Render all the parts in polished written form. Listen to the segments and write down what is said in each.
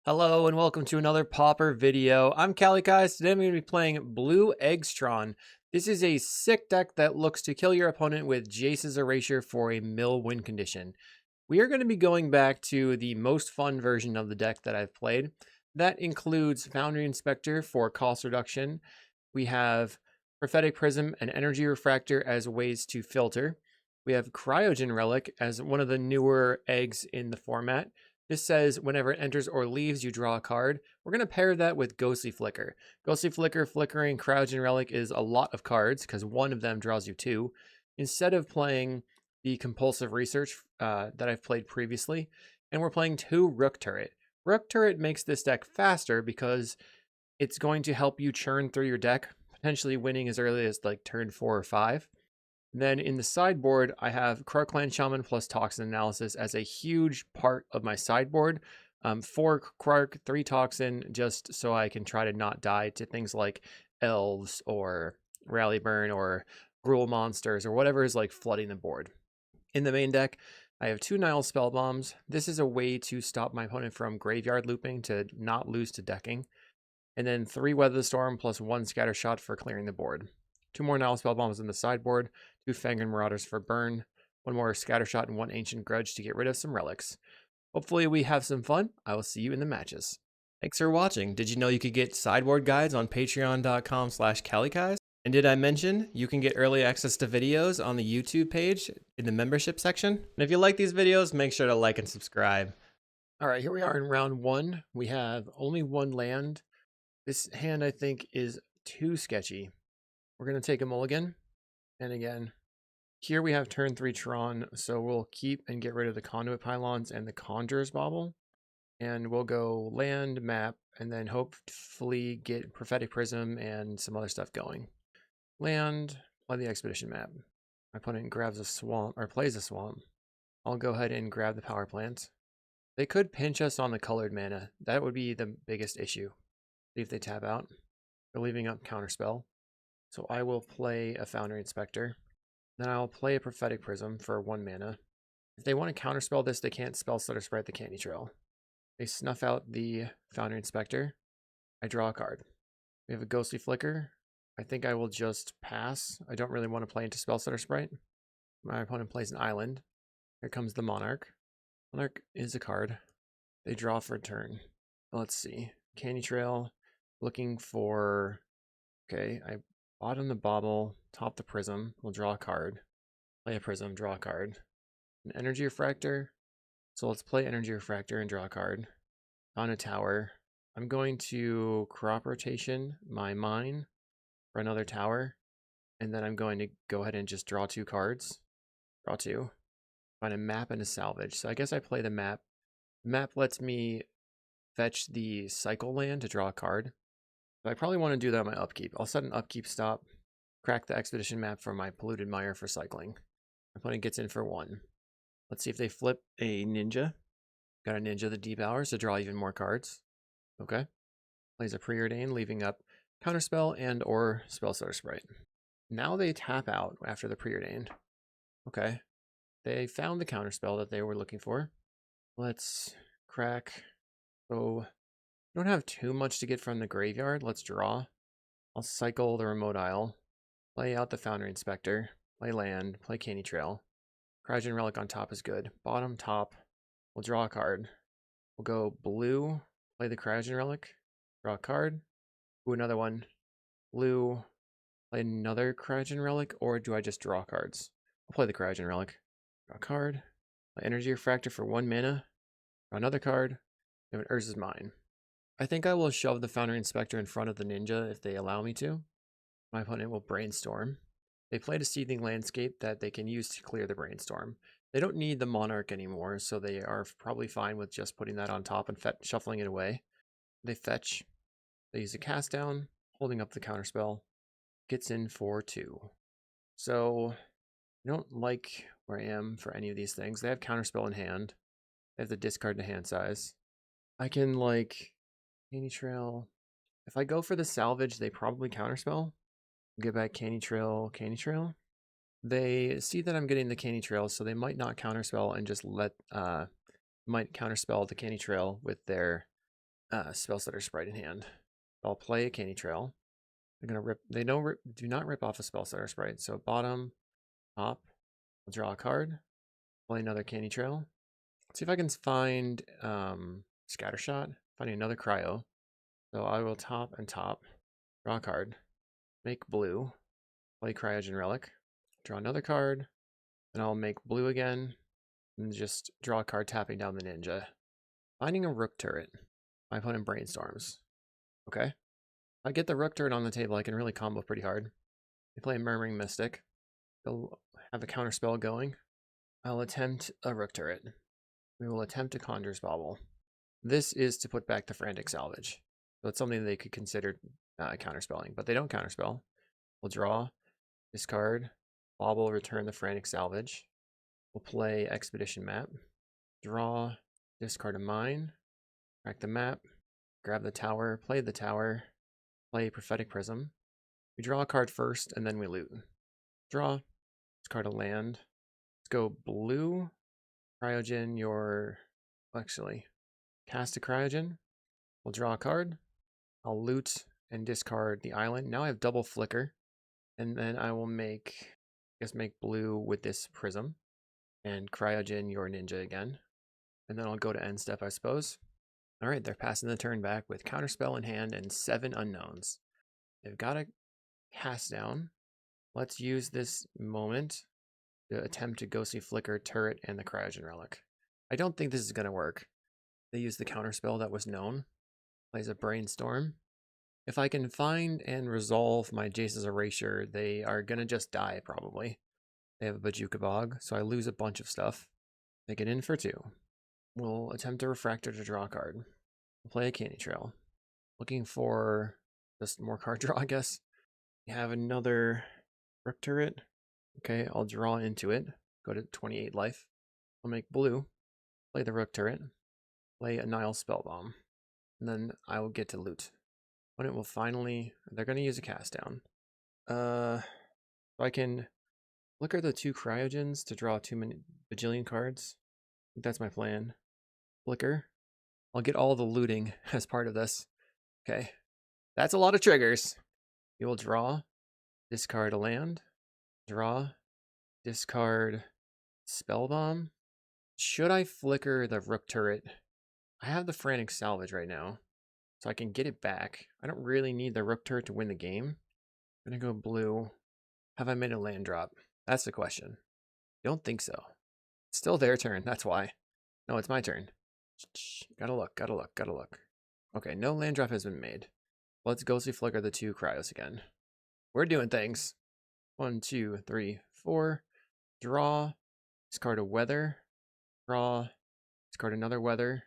Hello and welcome to another Pauper video. I'm Kalikaiz. Today I'm going to be playing blue Eggs Tron. This is a sick deck that looks to kill your opponent with Jace's Erasure for a mill win condition. We are going to be going back to the most fun version of the deck that I've played. That includes Foundry Inspector for cost reduction. We have Prophetic Prism and Energy Refractor as ways to filter. We have Cryogen Relic as one of the newer eggs in the format. This says whenever it enters or leaves, you draw a card. We're going to pair that with Ghostly Flicker. Ghostly Flicker, Flickering, Cryogen Relic is a lot of cards because one of them draws you two. Instead of playing the Compulsive Research that I've played previously, and we're playing two Rook Turret. Rook Turret makes this deck faster because it's going to help you churn through your deck, potentially winning as early as like turn 4 or 5. Then in the sideboard, I have krark-clan Shaman plus Toxin Analysis as a huge part of my sideboard. 4 Krark, 3 Toxin, just so I can try to not die to things like Elves or Rally Burn or Gruul Monsters or whatever is like flooding the board. In the main deck, I have 2 Nile Spell Bombs. This is a way to stop my opponent from graveyard looping to not lose to decking. And then 3 Weather the Storm plus 1 Scatter Shot for clearing the board. 2 more Nile Spell Bombs in the sideboard, 2 Fangren Marauders for burn, 1 more Scatter Shot, and 1 Ancient Grudge to get rid of some relics. Hopefully we have some fun. I will see you in the matches. Thanks for watching. Did you know you could get sideboard guides on patreon.com/Kalikaiz? And did I mention you can get early access to videos on the YouTube page in the membership section? And if you like these videos, make sure to like and subscribe. All right, here we are in round 1. We have only 1 land. This hand, I think, is too sketchy. We're going to take a mulligan. And again, here we have turn 3 Tron, so we'll keep and get rid of the conduit pylons and the conjurer's bauble. And we'll go land, map, and then hopefully get prophetic prism and some other stuff going. Land, play the expedition map. My opponent grabs a swamp, or plays a swamp. I'll go ahead and grab the power plant. They could pinch us on the colored mana. That would be the biggest issue. See if they tap out. They're leaving up counterspell. So I will play a Foundry Inspector. Then I'll play a Prophetic Prism for 1 mana. If they want to counterspell this, they can't spell stutter spread the Candy Trail. They snuff out the Foundry Inspector. I draw a card. We have a Ghostly Flicker. I think I will just pass. I don't really want to play into Spell Stutter Sprite. My opponent plays an island. Here comes the Monarch. Monarch is a card. They draw for a turn. Let's see. Candy Trail. Looking for... Okay, I bottom the bauble, top the prism, we'll draw a card. Play a prism, draw a card. An energy refractor. So let's play energy refractor and draw a card. On a tower. I'm going to crop rotation my mine for another tower. And then I'm going to go ahead and just draw 2 cards. Draw 2. Find a map and a salvage. So I guess I play the map. The map lets me fetch the cycle land to draw a card. I probably want to do that on my upkeep. I'll set an upkeep stop, crack the expedition map for my polluted mire for cycling. My opponent gets in for 1. Let's see if they flip a ninja. Got a ninja the deep hours to draw even more cards. Okay. Plays a preordain, leaving up counterspell and or spell stutter sprite. Now they tap out after the preordained. Okay. They found the counterspell that they were looking for. Let's crack. So don't have too much to get from the graveyard. Let's draw. I'll cycle the remote isle. Play out the Foundry Inspector. Play land. Play Candy Trail. Cryogen Relic on top is good. Bottom, top. We'll draw a card. We'll go blue. Play the Cryogen Relic. Draw a card. Ooh, another one. Blue. Play another Cryogen Relic. Or do I just draw cards? I'll play the Cryogen Relic. Draw a card. Play Energy Refractor for 1 mana. Draw another card. And Urza's Mine. I think I will shove the Foundry Inspector in front of the ninja if they allow me to. My opponent will brainstorm. They played a Seething Landscape that they can use to clear the brainstorm. They don't need the Monarch anymore, so they are probably fine with just putting that on top and shuffling it away. They fetch. They use a cast down, holding up the counterspell. Gets in for 2. So I don't like where I am for any of these things. They have counterspell in hand. They have the discard to hand size. I can like... Candy Trail. If I go for the salvage, they probably counterspell. Get back Candy Trail, Candy Trail. They see that I'm getting the Candy Trail, so they might not counterspell and just might counterspell the Candy Trail with their spell setter sprite in hand. I'll play a candy trail. They're gonna rip. They do not rip off a spell setter sprite. So bottom, top. I'll draw a card. Play another candy trail. Let's see if I can find scattershot. Finding another cryo. So I will top and top. Draw a card. Make blue. Play Cryogen Relic. Draw another card. Then I'll make blue again. And just draw a card tapping down the ninja. Finding a Rook Turret. My opponent brainstorms. Okay. If I get the Rook Turret on the table, I can really combo pretty hard. They play a Murmuring Mystic. They'll have a counterspell going. I'll attempt a Rook Turret. We will attempt a Conjurer's Bauble. This is to put back the Frantic Salvage. So it's something they could consider counterspelling, but they don't counterspell. We'll draw, discard, bauble, return the Frantic Salvage. We'll play Expedition Map. Draw, discard a mine, crack the map, grab the tower, play the tower, play Prophetic Prism. We draw a card first, and then we loot. Draw, discard a land. Let's go blue, Cryogen, actually, cast a Cryogen. We'll draw a card. I'll loot and discard the island. Now I have double flicker. And then I will make blue with this prism. And Cryogen your ninja again. And then I'll go to end step, I suppose. Alright, they're passing the turn back with counterspell in hand and 7 unknowns. They've got a cast down. Let's use this moment to attempt to Ghostly Flicker, Turret, and the Cryogen Relic. I don't think this is going to work. They use the counterspell that was known. Plays a Brainstorm. If I can find and resolve my Jace's Erasure, they are going to just die, probably. They have a Bajuka Bog, so I lose a bunch of stuff. They get in for 2. We'll attempt a Refractor to draw a card. We'll play a Candy Trail. Looking for just more card draw, I guess. We have another Rook Turret. Okay, I'll draw into it. Go to 28 life. I'll make blue. Play the Rook Turret. Play a Nile Spellbomb. And then I will get to loot. Opponent will finally... They're going to use a cast down. So I can flicker the 2 Cryogens to draw 2 bajillion cards. I think that's my plan. Flicker. I'll get all the looting as part of this. Okay. That's a lot of triggers. You will draw. Discard a land. Draw. Discard Spellbomb. Should I flicker the Rook Turret? I have the Frantic Salvage right now, so I can get it back. I don't really need the Rook Turret to win the game. I'm going to go blue. Have I made a land drop? That's the question. Don't think so. It's still their turn, that's why. No, it's my turn. Gotta look. Okay, no land drop has been made. Let's Ghostly Flicker the 2 Cryos again. We're doing things. 1, 2, 3, 4. Draw. Discard a Weather. Draw. Discard another Weather.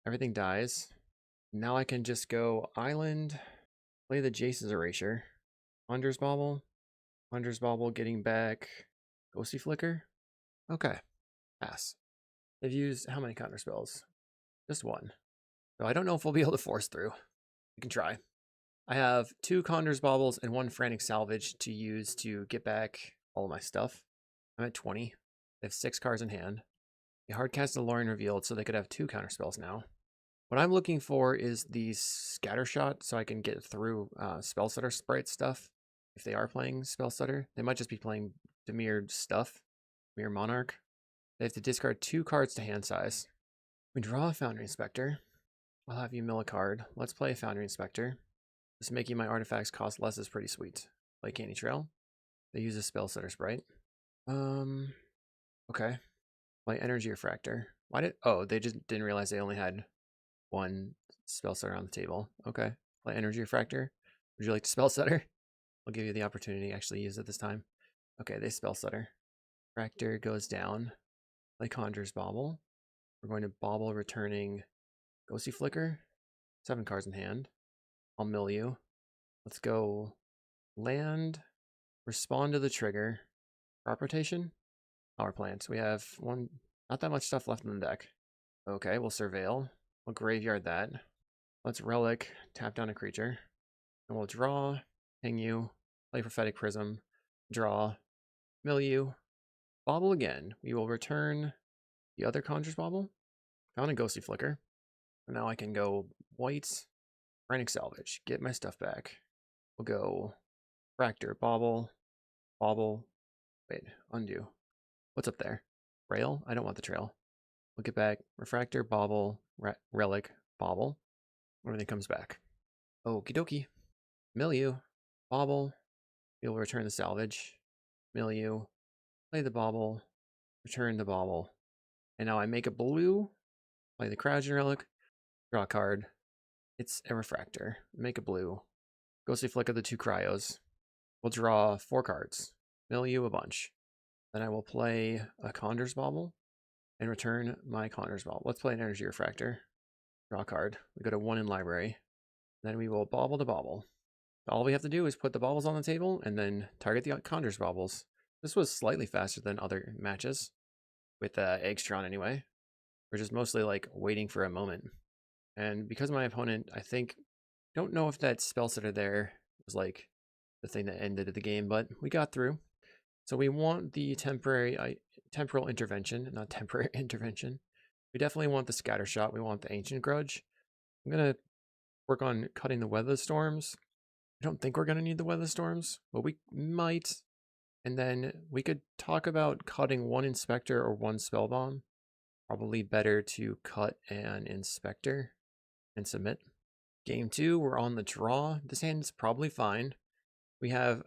Everything dies. Now I can just go Island. Play the Jace's Erasure. Conjurer's Bauble. Conjurer's Bauble getting back Ghostly Flicker. Okay. Pass. They've used how many counterspells? Just 1. So I don't know if we'll be able to force through. We can try. I have 2 Conjurer's Baubles and 1 Frantic Salvage to use to get back all my stuff. I'm at 20. They have 6 cards in hand. They hardcast the Lorien Revealed, so they could have 2 counterspells now. What I'm looking for is the Scattershot, so I can get through Spellstutter Sprite stuff. If they are playing Spellstutter, they might just be playing Demired stuff. Demired Monarch. They have to discard 2 cards to hand size. We draw a Foundry Inspector. I'll have you mill a card. Let's play a Foundry Inspector. Just making my artifacts cost less is pretty sweet. Play Candy Trail. They use a Spellstutter Sprite. Okay. Play Energy Refractor. They just didn't realize they only had 1 Spellstutter on the table. Okay. Play Energy Refractor. Would you like to Spellstutter? I'll give you the opportunity to actually use it this time. Okay, they Spellstutter. Refractor goes down. Play Conjurer's Bauble. We're going to Bauble, returning Ghostly Flicker. 7 cards in hand. I'll mill you. Let's go land. Respond to the trigger. Crop rotation. Power plant. We have not that much stuff left in the deck. Okay, we'll Surveil. We'll graveyard that. Let's Relic. Tap down a creature. And we'll draw. Ping you. Play Prophetic Prism. Draw. Mill you. Bauble again. We will return the other Conjurer's Bauble. Found a Ghostly Flicker. Now I can go white, Frantic Salvage, get my stuff back. We'll go Fractor, Bauble, Bauble, wait, undo. What's up there? Trail? I don't want the trail. We'll get back Refractor, Bauble, Relic, Bauble. Everything comes back. Okie dokie. Milieu, Bauble. We'll return the salvage. Milieu, play the Bauble, return the Bauble. And now I make a blue, play the Cryogen Relic, draw a card. It's a Refractor. Make a blue. Ghostly Flick of the 2 Cryos. We'll draw 4 cards. Milieu a bunch. Then I will play a Conjurer's Bauble and return my Conjurer's Bauble. Let's play an Energy Refractor. Draw a card. We go to 1 in library. Then we will Bauble to Bauble. All we have to do is put the baubles on the table and then target the Conjurer's Baubles. This was slightly faster than other matches. With Eggs Tron anyway. We're just mostly like waiting for a moment. And because my opponent, I think, don't know if that spell setter there was like the thing that ended the game, but we got through. So we want the temporal intervention, not temporary intervention. We definitely want the scatter shot. We want the ancient grudge. I'm gonna work on cutting the weather storms. I don't think we're gonna need the weather storms, but we might. And then we could talk about cutting 1 inspector or 1 spell bomb. Probably better to cut an inspector and submit. Game 2, we're on the draw. This hand is probably fine. We have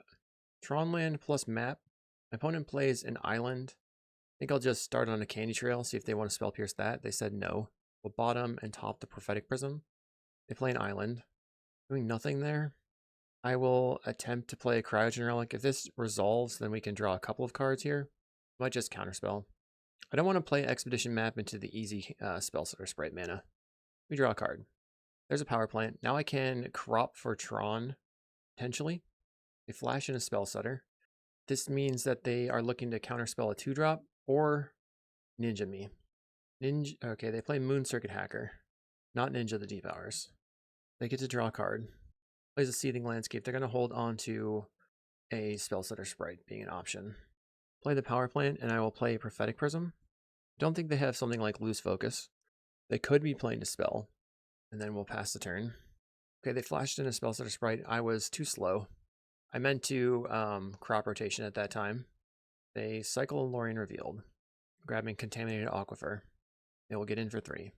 Tron land plus map. My opponent plays an island. I think I'll just start on a candy trail, see if they want to spell pierce that. They said no. We'll bottom and top the prophetic prism. They play an island. Doing nothing there. I will attempt to play a Cryogen Relic. If this resolves, then we can draw a couple of cards here. Might just counterspell. I don't want to play Expedition Map into the easy spell setter sprite mana. We draw a card. There's a power plant. Now I can crop for Tron, potentially. They flash in a spell setter. This means that they are looking to counterspell a 2-drop or Ninja me. Okay, they play Moon Circuit Hacker, not Ninja the Deep Hours. They get to draw a card. Plays a Seething Landscape. They're going to hold on to a spell setter sprite being an option. Play the power plant, and I will play Prophetic Prism. Don't think they have something like Loose Focus. They could be playing Dispel, and then we'll pass the turn. Okay, they flashed in a spell setter sprite. I was too slow. I meant to crop rotation at that time. They cycle Lorien Revealed, grabbing Contaminated Aquifer. They will get in for 3.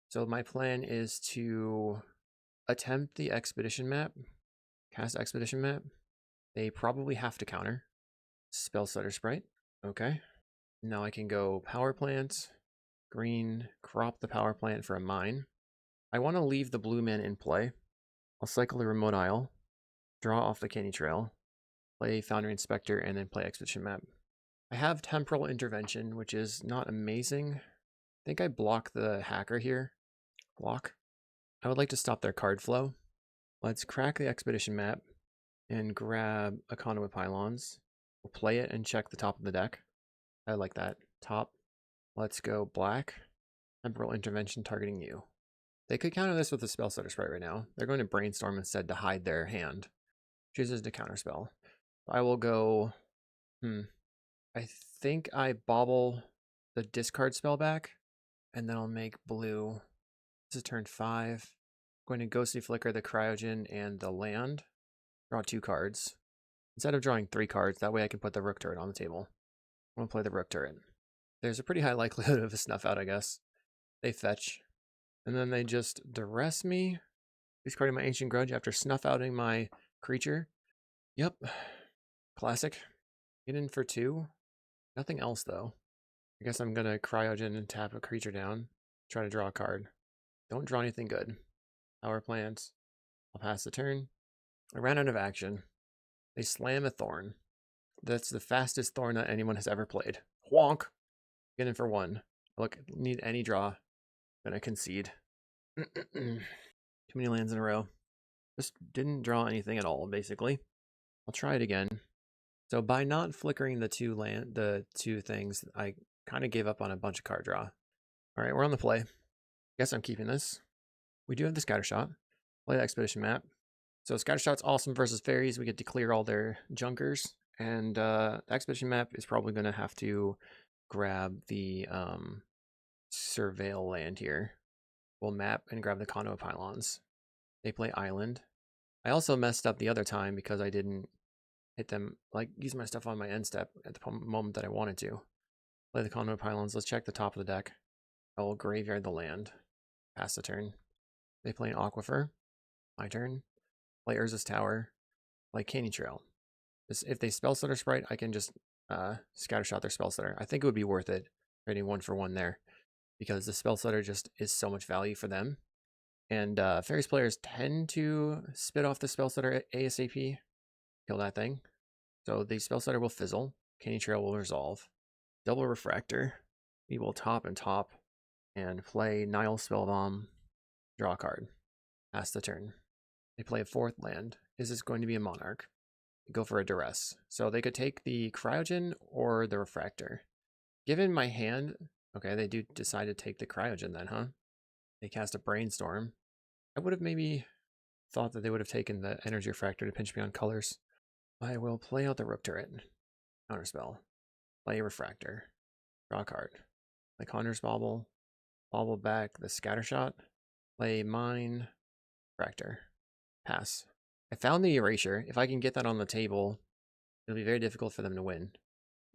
So my plan is to attempt the Expedition Map, cast Expedition Map. They probably have to counter. Spell setter sprite. Okay. Now I can go power plant, green, crop the power plant for a mine. I want to leave the blue man in play. I'll cycle the Remote Isle, draw off the Candy Trail, play Foundry Inspector, and then play Expedition Map. I have Temporal Intervention, which is not amazing. I think I block the hacker here. Block. I would like to stop their card flow. Let's crack the Expedition Map and grab a Conduit Pylons. We'll play it and check the top of the deck. I like that. Top. Let's go black. Temporal Intervention targeting you. They could counter this with a spell setter sprite right now. They're going to brainstorm instead to hide their hand. Chooses to counterspell. I will go... I think I bauble the discard spell back. And then I'll make blue. This is turn 5. I'm going to Ghostly Flicker the Cryogen and the land. Draw 2 cards. Instead of drawing 3 cards, that way I can put the Rook Turret on the table. I'm going to play the Rook Turret. There's a pretty high likelihood of a snuff out, I guess. They fetch. And then they just duress me. Discarding my Ancient Grudge after snuff outing my creature. Yep. Classic. Get in for 2. Nothing else, though. I guess I'm going to Cryogen and tap a creature down. Try to draw a card. Don't draw anything good. Power plant. I'll pass the turn. I ran out of action. They slam a Thorn. That's the fastest Thorn that anyone has ever played. Wonk! Get in for 1. Look, need any draw. Gonna concede. Too many lands in a row. Just didn't draw anything at all, basically. I'll try it again. So by not flickering the two things, I kind of gave up on a bunch of card draw. Alright, we're on the play. Guess I'm keeping this. We do have the scatter shot. Play the Expedition Map. So scatter shot's awesome versus fairies. We get to clear all their junkers. And the Expedition Map is probably going to have to grab the Surveil land here. We'll map and grab the conduit pylons. They play island. I also messed up the other time because I didn't hit them, like use my stuff on my end step at the moment that I wanted to. Play the conduit pylons. Let's check the top of the deck. I will graveyard the land. Pass the turn. They play an aquifer. My turn. Play Urza's Tower. Play Canny Trail. If they spell stutter Sprite, I can just scattershot their spell stutter. I think it would be worth it trading 1-for-1 there, because the spell stutter just is so much value for them. And Fairies players tend to spit off the spell stutter ASAP, kill that thing. So the spell stutter will fizzle. Canny Trail will resolve. Double Refractor. We will top and play Nile Spellbomb. Draw a card. Pass the turn. They play a 4th land. Is this going to be a Monarch? They go for a Duress. So they could take the Cryogen or the Refractor. Given my hand, okay, they do decide to take the Cryogen then, huh? They cast a Brainstorm. I would have maybe thought that they would have taken the Energy Refractor to pinch me on colors. I will play out the Rook Turret. Counterspell. Play a Refractor. Draw a card. Play Conjurer's Bauble. Bauble back the Scattershot. Play Mine. Refractor. Pass. I found the Erasure. If I can get that on the table, it'll be very difficult for them to win.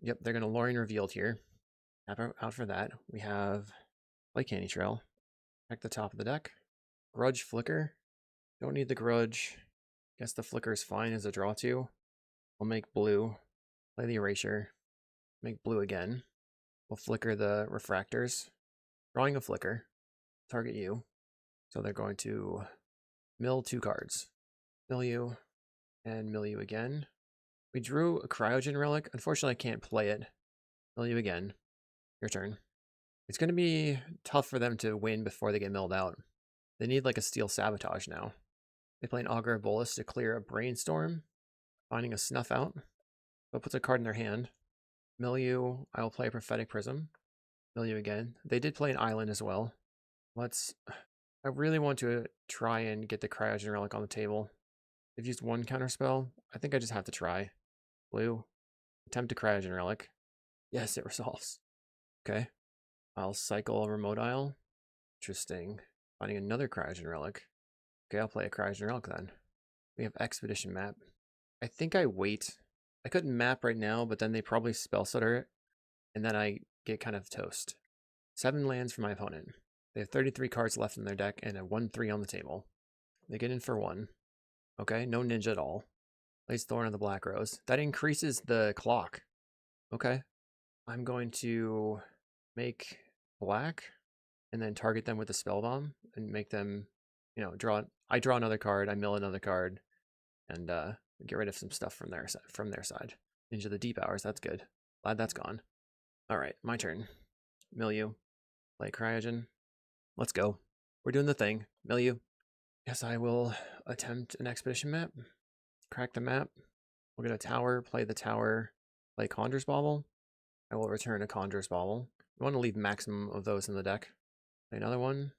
Yep, they're going to Lorien Revealed here. Tap out for that. We have play Canny Trail. Check the top of the deck. Grudge Flicker. Don't need the Grudge. Guess the Flicker is fine as a draw 2. We'll make blue. Play the Erasure. Make blue again. We'll flicker the Refractors. Drawing a Flicker. Target you. So they're going to mill 2 cards. Mill you. And mill you again. We drew a Cryogen Relic. Unfortunately, I can't play it. Mill you again. Your turn. It's going to be tough for them to win before they get milled out. They need like a Steel Sabotage now. They play an Augur of Bolas to clear a Brainstorm. Finding a Snuff Out. So it puts a card in their hand. Mill you. I will play a Prophetic Prism. Mill you again. They did play an island as well. I really want to try and get the Cryogen Relic on the table. They've used 1 counterspell. I think I just have to try. Blue. Attempt a Cryogen Relic. Yes, it resolves. Okay. I'll cycle a Remote Isle. Interesting. Finding another Cryogen Relic. Okay, I'll play a Cryogen Relic then. We have Expedition Map. I think I wait. I couldn't map right now, but then they probably spell stutter it, and then I get kind of toast. 7 lands for my opponent. They have 33 cards left in their deck and a 1/3 on the table. They get in for 1. Okay, no ninja at all. Plays Thorn of the Black Rose. That increases the clock. Okay. I'm going to make black and then target them with a spell bomb and make them, draw. I draw another card, I mill another card, and get rid of some stuff from their side. Into the Deep Hours, that's good. Glad that's gone. All right, my turn. Mill you. Play Cryogen. Let's go. We're doing the thing. Mill you. Yes, I will attempt an Expedition Map. Crack the map. We'll get a tower, play the tower, play Conjurer's Bauble. I will return a Conjurer's Bauble. You want to leave maximum of those in the deck. Play another one.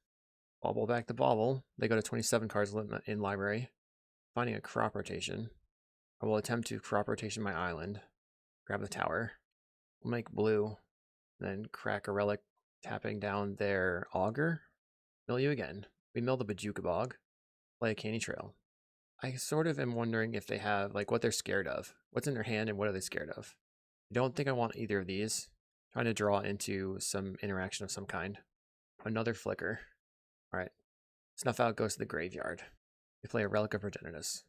Bauble back the Bauble. They go to 27 cards in library. Finding a crop rotation. I will attempt to crop rotation my island. Grab the tower. We'll make blue. Then crack a relic, tapping down their Augur. Mill you again. We mill the Bajuka Bog. Play a Canny Trail. I sort of am wondering if they have, like, what they're scared of. What's in their hand and what are they scared of? I don't think I want either of these. Trying to draw into some interaction of some kind. Another Flicker. Alright. Snuff Out goes to the graveyard. They play a Relic of Progenitus.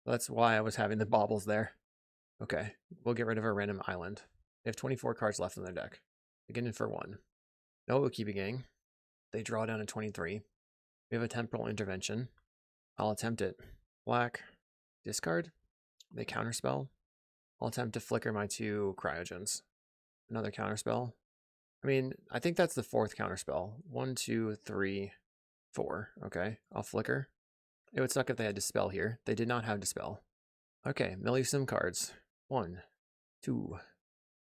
So that's why I was having the baubles there. Okay. We'll get rid of our random island. They have 24 cards left in their deck. They get in for 1. No Okibi Gang. They draw down to 23. We have a Temporal Intervention. I'll attempt it. Black. Discard. They counterspell. I'll attempt to flicker my 2 Cryogens. Another counterspell. I mean, I think that's the 4th counterspell. 1, 2, 3, 4. Okay, I'll flicker. It would suck if they had Dispel here. They did not have Dispel. Okay, mill you some cards. 1, 2.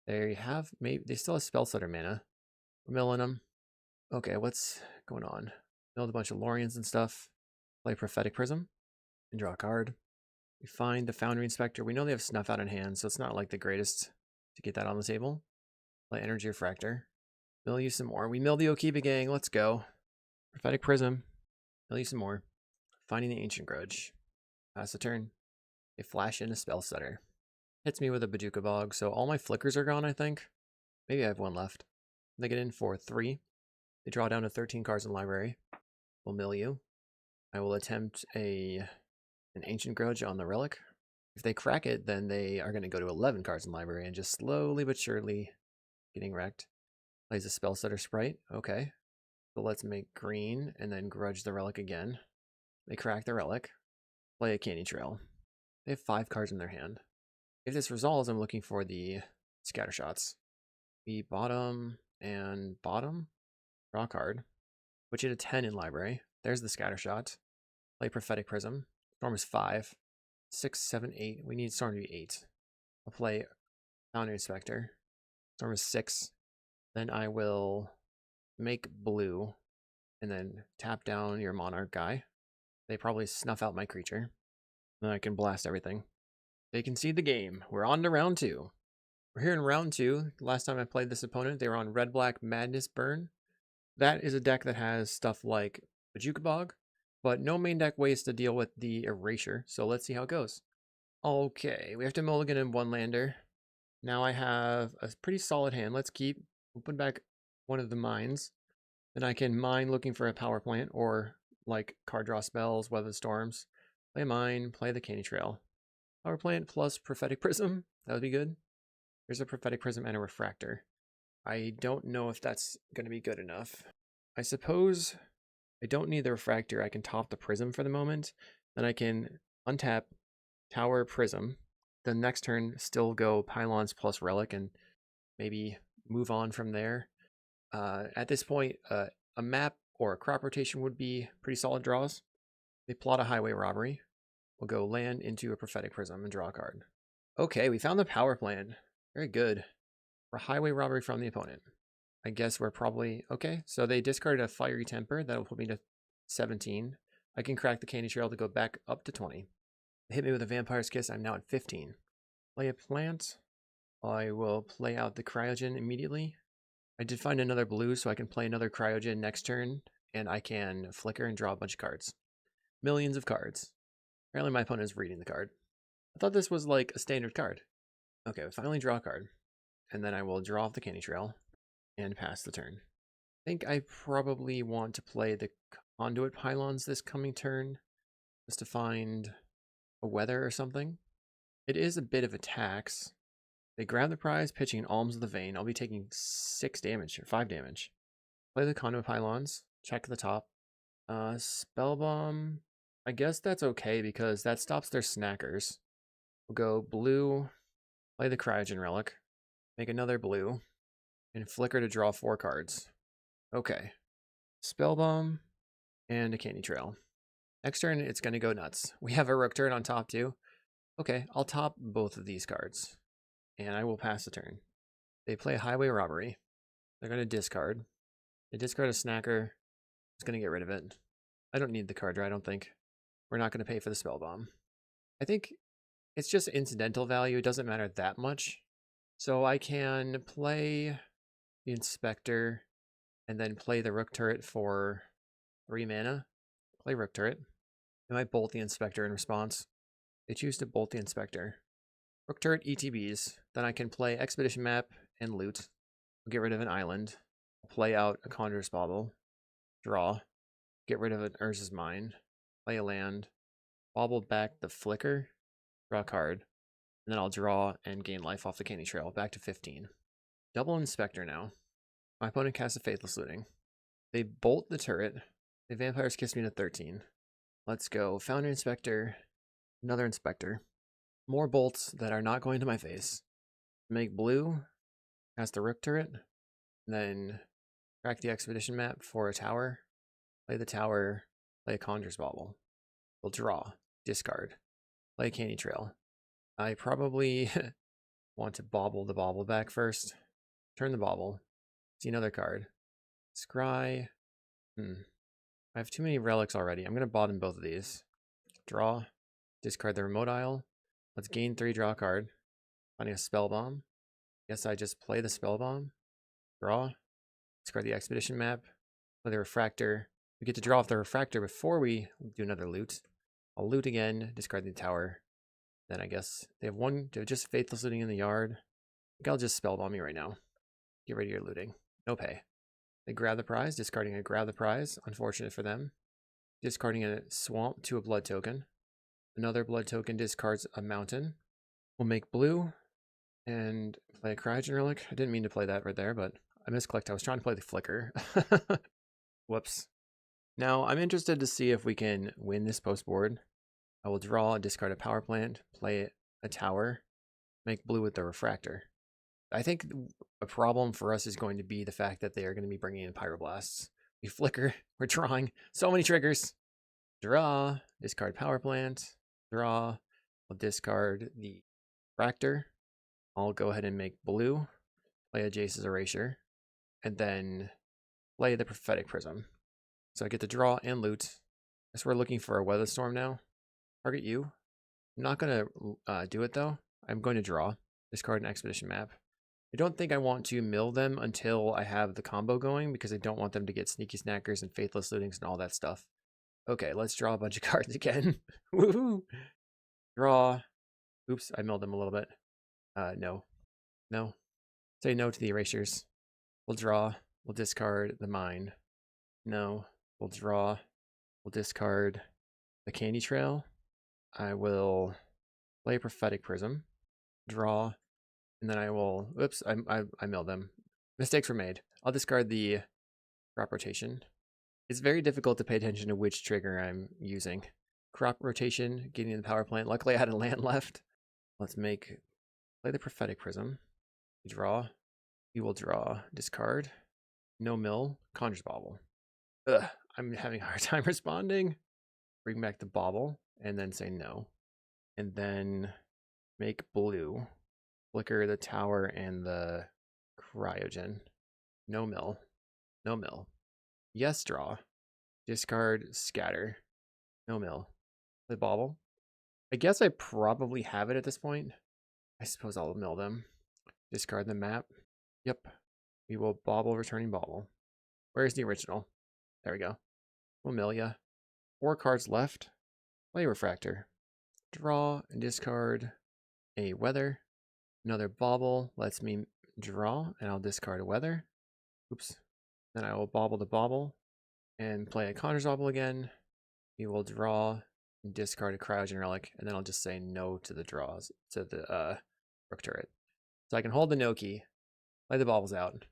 They have, maybe, they still have Spell Stutter mana. We're milling them. Okay, what's going on? Milled a bunch of Loriens and stuff. Play Prophetic Prism. And draw a card. We find the Foundry Inspector. We know they have Snuff Out in hand, so it's not like the greatest to get that on the table. Play Energy Refractor. Mill you some more. We mill the Okibi Gang. Let's go. Prophetic Prism. At least some more. Finding the Ancient Grudge. Pass the turn. They flash in a Spell Setter. Hits me with a Bajuka Bog, so all my flickers are gone, I think. Maybe I have one left. They get in for 3. They draw down to 13 cards in the library. We'll mill you. I will attempt an Ancient Grudge on the Relic. If they crack it, then they are going to go to 11 cards in the library and just slowly but surely getting wrecked. Plays a Spell Setter Sprite. Okay. So let's make green and then grudge the Relic again. They crack the Relic. Play a Candy Trail. They have 5 cards in their hand. If this resolves, I'm looking for the Scatter Shots. We bottom and bottom. Draw a card. Put you to 10 in library. There's the Scatter Shot. Play Prophetic Prism. Storm is 5. 6, 7, 8. We need Storm to be 8. I'll play Foundry Inspector. Storm is 6. Then I will make blue and then tap down your Monarch guy. They probably snuff out my creature. Then I can blast everything. They concede the game. We're on to round 2. We're here in round 2. Last time I played this opponent, they were on Red-Black Madness Burn. That is a deck that has stuff like Bajuka Bog, but no main deck ways to deal with the Erasure, so let's see how it goes. Okay, we have to mulligan in 1 lander. Now I have a pretty solid hand. Let's keep. Open back one of the mines. Then I can mine looking for a power plant or like card draw spells, weather storms. Play a mine, play the Candy Trail. Power plant plus Prophetic Prism. That would be good. There's a Prophetic Prism and a Refractor. I don't know if that's going to be good enough. I suppose I don't need the Refractor. I can top the Prism for the moment. Then I can untap Tower Prism. The next turn still go Pylons plus Relic and maybe move on from there. At this point, a map or a crop rotation would be pretty solid draws. They plot a Highway Robbery. We'll go land into a Prophetic Prism and draw a card. Okay, we found the power plant. Very good. For a Highway Robbery from the opponent. I guess we're probably... Okay, so they discarded a Fiery Temper. That'll put me to 17. I can crack the Candy Trail to go back up to 20. They hit me with a Vampire's Kiss. I'm now at 15. Play a plant. I will play out the Cryogen immediately. I did find another blue, so I can play another Cryogen next turn, and I can flicker and draw a bunch of cards. Millions of cards. Apparently my opponent is reading the card. I thought this was like a standard card. Okay, we finally draw a card. And then I will draw off the Candy Trail and pass the turn. I think I probably want to play the Conduit Pylons this coming turn, just to find a weather or something. It is a bit of a tax. They grab the prize, pitching an Alms of the Vein. I'll be taking 6 damage, or 5 damage. Play the Conduit Pylons, check the top. Spell Bomb, I guess that's okay because that stops their snackers. We'll go blue, play the Cryogen Relic, make another blue, and flicker to draw 4 cards. Okay. Spell Bomb and a Candy Trail. Next turn, it's going to go nuts. We have a Rook Turret on top too. Okay, I'll top both of these cards. And I will pass the turn. They play a Highway Robbery. They're going to discard. They discard a snacker. It's going to get rid of it. I don't need the card draw, I don't think. We're not going to pay for the Spell Bomb. I think it's just incidental value. It doesn't matter that much. So I can play the Inspector and then play the Rook Turret for 3 mana. Play Rook Turret. I might bolt the Inspector in response. They choose to bolt the Inspector. Rook Turret ETBs. Then I can play Expedition Map and loot. I'll get rid of an island. I'll play out a Conjurer's Bauble. Draw. Get rid of an Urza's Mine. Play a land. Bauble back the Flicker. Draw a card. And then I'll draw and gain life off the Candy Trail. Back to 15. Double Inspector now. My opponent casts a Faithless Looting. They bolt the turret. The Vampires Kiss me to 13. Let's go. Foundry Inspector. Another Inspector. More bolts that are not going to my face. Make blue. Cast the Rook Turret. And then crack the Expedition Map for a tower. Play the tower. Play a Conjurer's Bauble. We'll draw. Discard. Play a Candy Trail. I probably want to bauble the bauble back first. Turn the bauble. See another card. Scry. I have too many relics already. I'm going to bottom both of these. Draw. Discard the Remote Isle. Let's gain 3, draw a card. Finding a Spell Bomb. Guess I just play the Spell Bomb. Draw. Discard the Expedition Map. Play the Refractor. We get to draw off the refractor before we do another loot. I'll loot again, discard the tower. Then I guess they have one, they're just faithless looting in the yard. I think I'll just spellbomb you right now. Get rid of your looting. No pay. They grab the prize, discarding a grab the prize. Unfortunate for them. Discarding a swamp to a blood token. Another blood token discards a mountain. We'll make blue and play a Cryogen Relic. I didn't mean to play that right there, but I misclicked. I was trying to play the flicker. Whoops. Now I'm interested to see if we can win this post board. I will draw, discard a power plant, play a tower, make blue with the refractor. I think a problem for us is going to be the fact that they are going to be bringing in pyroblasts. We flicker, we're drawing so many triggers. Draw, discard power plant, draw, I'll discard the refractor. I'll go ahead and make blue, play a Jace's Erasure, and then play the Prophetic Prism. So I get to draw and loot. Guess we're looking for a weather storm now. Target you. I'm not going to do it though. I'm going to draw, discard an expedition map. I don't think I want to mill them until I have the combo going because I don't want them to get sneaky snackers and faithless lootings and all that stuff. Okay, let's draw a bunch of cards again. Woohoo! Draw. Oops, I milled them a little bit. No. No. Say no to the erasures. We'll draw. We'll discard the mine. No. We'll draw. We'll discard the candy trail. I will play Prophetic Prism. Draw. And then I will, oops, I milled them. Mistakes were made. I'll discard the crop rotation. It's very difficult to pay attention to which trigger I'm using. Crop rotation, getting in the power plant. Luckily I had a land left. Let's play the Prophetic Prism. Draw. We will draw, discard. No mill, conjures bauble. Ugh, I'm having a hard time responding. Bring back the bauble and then say no. And then make blue. Flicker the tower and the cryogen. No mill. No mill. Yes, draw. Discard, scatter. No mill. The bauble. I guess I probably have it at this point. I suppose I'll mill them. Discard the map. Yep. We will bauble, returning bauble. Where's the original? There we go. We'll mill ya. 4 cards left. Play refractor. Draw and discard a weather. Another bauble lets me draw, and I'll discard a weather. Oops. Then I will bauble the bauble and play a conjures bauble again. We will draw and discard a Cryogen Relic, and then I'll just say no to the draws, to the Rook Turret. So I can hold the no key, play the baubles out,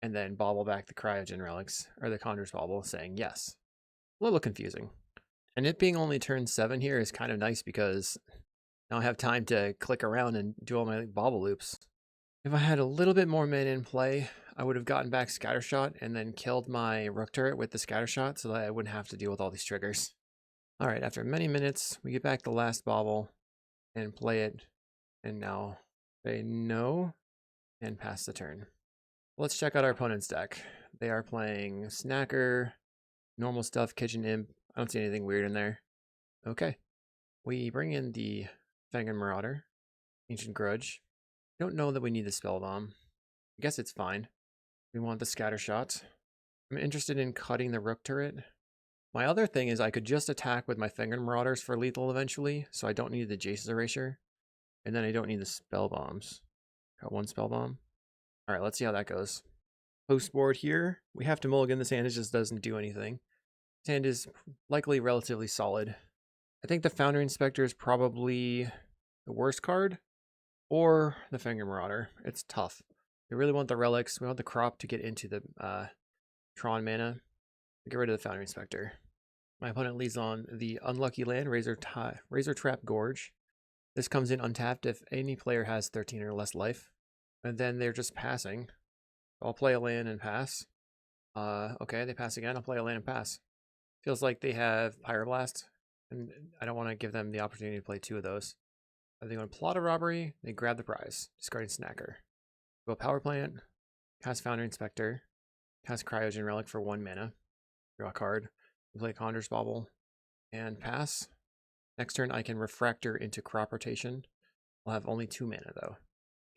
and then bauble back the Cryogen Relics, or the conjures bauble, saying yes. A little confusing. And it being only turn 7 here is kind of nice because now I have time to click around and do all my bauble loops. If I had a little bit more mana in play, I would have gotten back Scattershot and then killed my Rook Turret with the Scattershot so that I wouldn't have to deal with all these triggers. Alright, after many minutes, we get back the last bauble and play it. And now say no and pass the turn. Let's check out our opponent's deck. They are playing Snacker, normal stuff, Kitchen Imp. I don't see anything weird in there. Okay. We bring in the Fangren Marauder, Ancient Grudge. I don't know that we need the Spell Bomb. I guess it's fine. We want the Scattershot. I'm interested in cutting the Rook Turret. My other thing is I could just attack with my Fangren Marauders for lethal eventually, so I don't need the Jace's Erasure. And then I don't need the Spell Bombs. Got 1 Spell Bomb. Alright, let's see how that goes. Post board here. We have to mulligan this hand, it just doesn't do anything. This hand is likely relatively solid. I think the Foundry Inspector is probably the worst card, or the Fangren Marauder. It's tough. We really want the relics. We want the crop to get into the Tron mana. Get rid of the Foundry Inspector. My opponent leads on the unlucky land, Razor Trap Gorge. This comes in untapped if any player has 13 or less life. And then they're just passing. I'll play a land and pass. Okay, they pass again. I'll play a land and pass. Feels like they have Pyroblast, and I don't want to give them the opportunity to play 2 of those. Are they going to plot a robbery? They grab the prize, discarding Snacker. Go Power Plant, cast Foundry Inspector, cast Cryogen Relic for 1 mana, draw a card, play Conjures Bauble, and pass. Next turn I can Refractor into Crop Rotation. I'll have only 2 mana though.